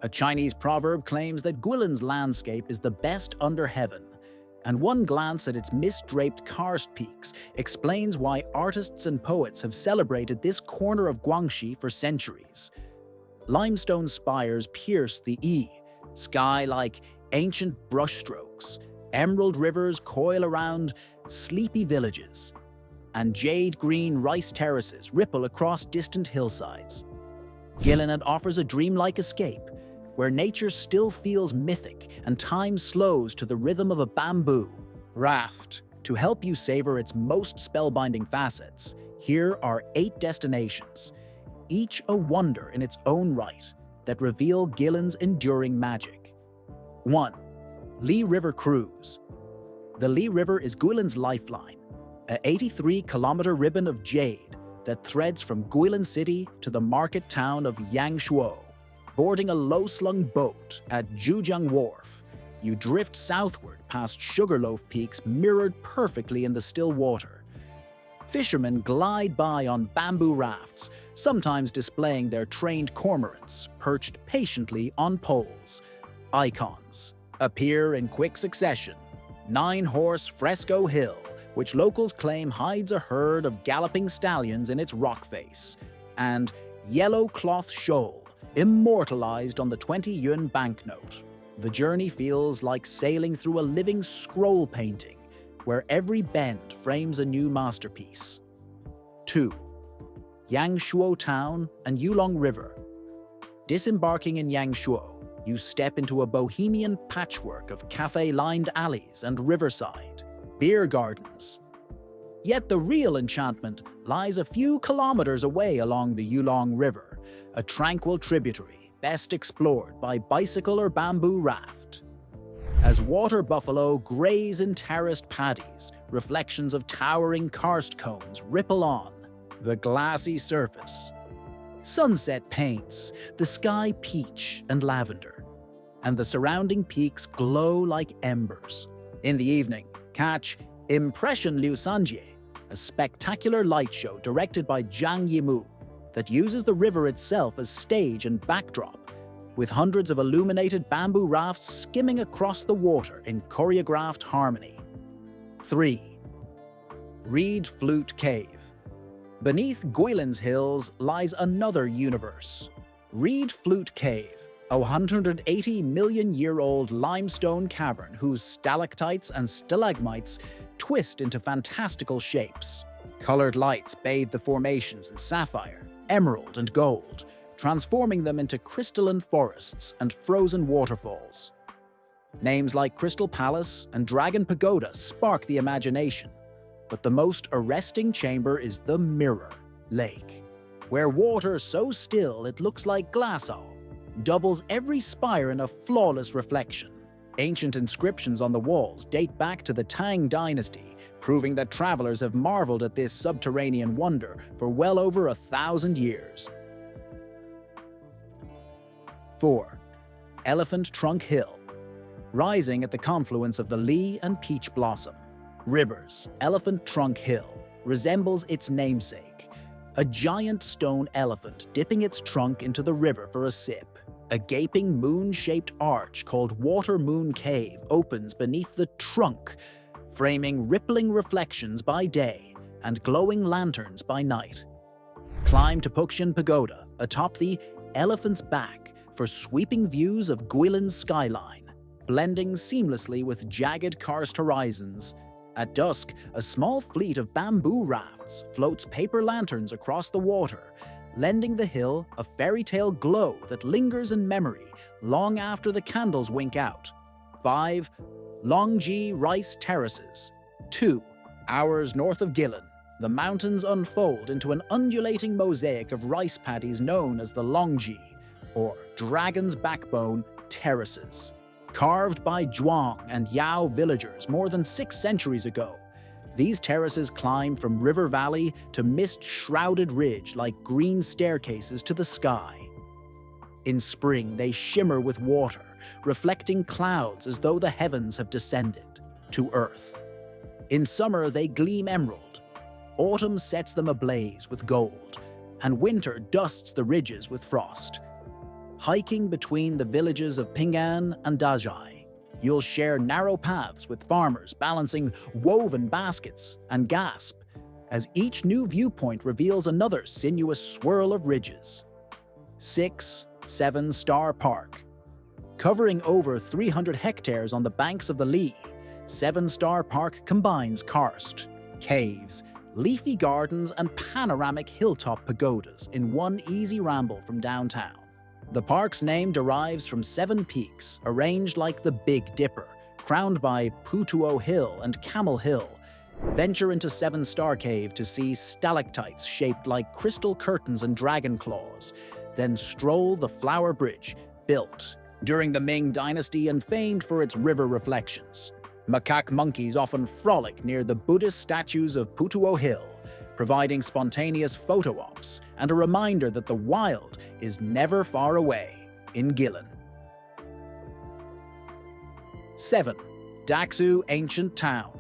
A Chinese proverb claims that Guilin's landscape is the best under heaven, and one glance at its mist-draped karst peaks explains why artists and poets have celebrated this corner of Guangxi for centuries. Limestone spires pierce the sky like ancient brushstrokes. Emerald rivers coil around sleepy villages, and jade-green rice terraces ripple across distant hillsides. Guilin offers a dreamlike escape, where nature still feels mythic and time slows to the rhythm of a bamboo raft. To help you savor its most spellbinding facets, here are 8 destinations, each a wonder in its own right, that reveal Guilin's enduring magic. 1. Li River Cruise. The Li River is Guilin's lifeline, a 83-kilometer ribbon of jade that threads from Guilin City to the market town of Yangshuo. Boarding a low-slung boat at Zhujiang Wharf, you drift southward past Sugarloaf peaks mirrored perfectly in the still water. Fishermen glide by on bamboo rafts, sometimes displaying their trained cormorants perched patiently on poles. Icons appear in quick succession. 9-horse Fresco Hill, which locals claim hides a herd of galloping stallions in its rock face, and Yellow Cloth Shoal, immortalized on the 20-yuan banknote. The journey feels like sailing through a living scroll painting, where every bend frames a new masterpiece. 2. Yangshuo Town and Yulong River. Disembarking in Yangshuo, you step into a bohemian patchwork of cafe-lined alleys and riverside beer gardens. Yet the real enchantment lies a few kilometers away along the Yulong River, a tranquil tributary best explored by bicycle or bamboo raft. As water buffalo graze in terraced paddies, reflections of towering karst cones ripple on the glassy surface. Sunset paints the sky peach and lavender, and the surrounding peaks glow like embers. In the evening, catch Impression Liu Sanjie, a spectacular light show directed by Zhang Yimu that uses the river itself as stage and backdrop, with hundreds of illuminated bamboo rafts skimming across the water in choreographed harmony. 3. Reed Flute Cave. Beneath Guilin's hills lies another universe. Reed Flute Cave, a 180-million-year-old limestone cavern whose stalactites and stalagmites twist into fantastical shapes. Colored lights bathe the formations in sapphire, emerald, and gold, transforming them into crystalline forests and frozen waterfalls. Names like Crystal Palace and Dragon Pagoda spark the imagination, but the most arresting chamber is the Mirror Lake, where water so still it looks like glass doubles every spire in a flawless reflection. Ancient inscriptions on the walls date back to the Tang dynasty, proving that travelers have marveled at this subterranean wonder for well over 1,000 years. 4. Elephant Trunk Hill. Rising at the confluence of the Li and Peach Blossom rivers, Elephant Trunk Hill resembles its namesake, a giant stone elephant dipping its trunk into the river for a sip. A gaping moon-shaped arch called Water Moon Cave opens beneath the trunk, framing rippling reflections by day and glowing lanterns by night. Climb to Puxian Pagoda atop the Elephant's Back for sweeping views of Guilin's skyline, blending seamlessly with jagged karst horizons. At dusk, a small fleet of bamboo rafts floats paper lanterns across the water, lending the hill a fairy tale glow that lingers in memory long after the candles wink out. 5. Longji Rice Terraces. 2 hours north of Guilin, the mountains unfold into an undulating mosaic of rice paddies known as the Longji, or Dragon's Backbone Terraces. Carved by Zhuang and Yao villagers more than 6 centuries ago, these terraces climb from river valley to mist-shrouded ridge like green staircases to the sky. In spring, they shimmer with water, reflecting clouds as though the heavens have descended to earth. In summer, they gleam emerald. Autumn sets them ablaze with gold, and winter dusts the ridges with frost. Hiking between the villages of Ping'an and Dazhai, you'll share narrow paths with farmers balancing woven baskets and gasp as each new viewpoint reveals another sinuous swirl of ridges. 6. 7-Star Park. Covering over 300 hectares on the banks of the Li, 7-Star Park combines karst, caves, leafy gardens and panoramic hilltop pagodas in one easy ramble from downtown. The park's name derives from 7 peaks, arranged like the Big Dipper, crowned by Putuo Hill and Camel Hill. Venture into 7-Star Cave to see stalactites shaped like crystal curtains and dragon claws, then stroll the Flower Bridge, built during the Ming Dynasty and famed for its river reflections. Macaque monkeys often frolic near the Buddhist statues of Putuo Hill, providing spontaneous photo ops and a reminder that the wild is never far away in Guilin. 7. Daxu Ancient Town.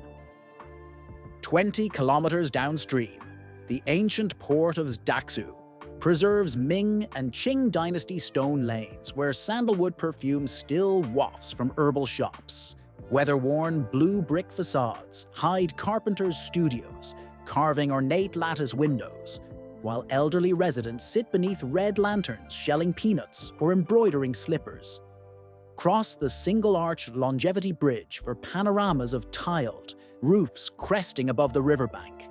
20 kilometers downstream, the ancient port of Daxu preserves Ming and Qing dynasty stone lanes where sandalwood perfume still wafts from herbal shops. Weather-worn blue brick facades hide carpenters' studios, carving ornate lattice windows, while elderly residents sit beneath red lanterns shelling peanuts or embroidering slippers. Cross the single-arched longevity bridge for panoramas of tiled roofs cresting above the riverbank.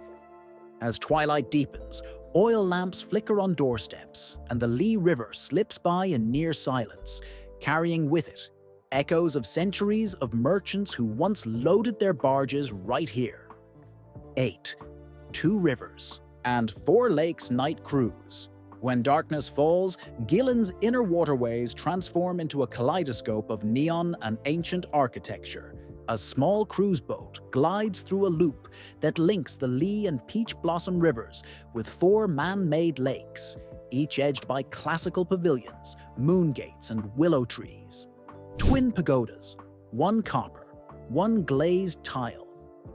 As twilight deepens, oil lamps flicker on doorsteps, and the Li River slips by in near silence, carrying with it echoes of centuries of merchants who once loaded their barges right here. 8. 2 Rivers and 4 Lakes Night Cruise. When darkness falls, Guilin's inner waterways transform into a kaleidoscope of neon and ancient architecture. A small cruise boat glides through a loop that links the Li and Peach Blossom rivers with 4 man-made lakes, each edged by classical pavilions, moon gates, and willow trees. Twin pagodas, 1 copper, 1 glazed tile,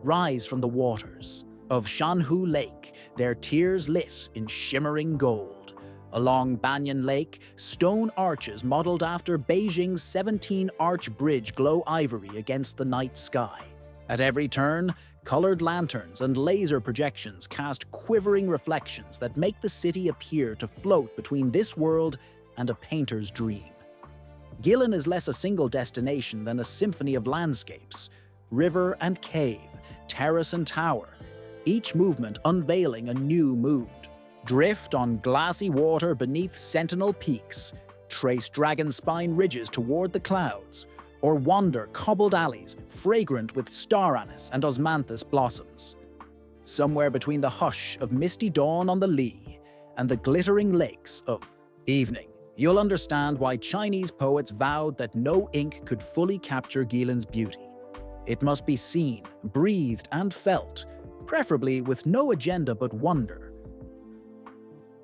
rise from the waters of Shanhu Lake, their tiers lit in shimmering gold. Along Banyan Lake, stone arches modeled after Beijing's 17-arch bridge glow ivory against the night sky. At every turn, colored lanterns and laser projections cast quivering reflections that make the city appear to float between this world and a painter's dream. Guilin is less a single destination than a symphony of landscapes, river and cave, terrace and tower, each movement unveiling a new mood. Drift on glassy water beneath sentinel peaks, trace dragon spine ridges toward the clouds, or wander cobbled alleys fragrant with star anise and osmanthus blossoms. Somewhere between the hush of misty dawn on the Li and the glittering lakes of evening, you'll understand why Chinese poets vowed that no ink could fully capture Guilin's beauty. It must be seen, breathed, and felt, preferably with no agenda but wonder.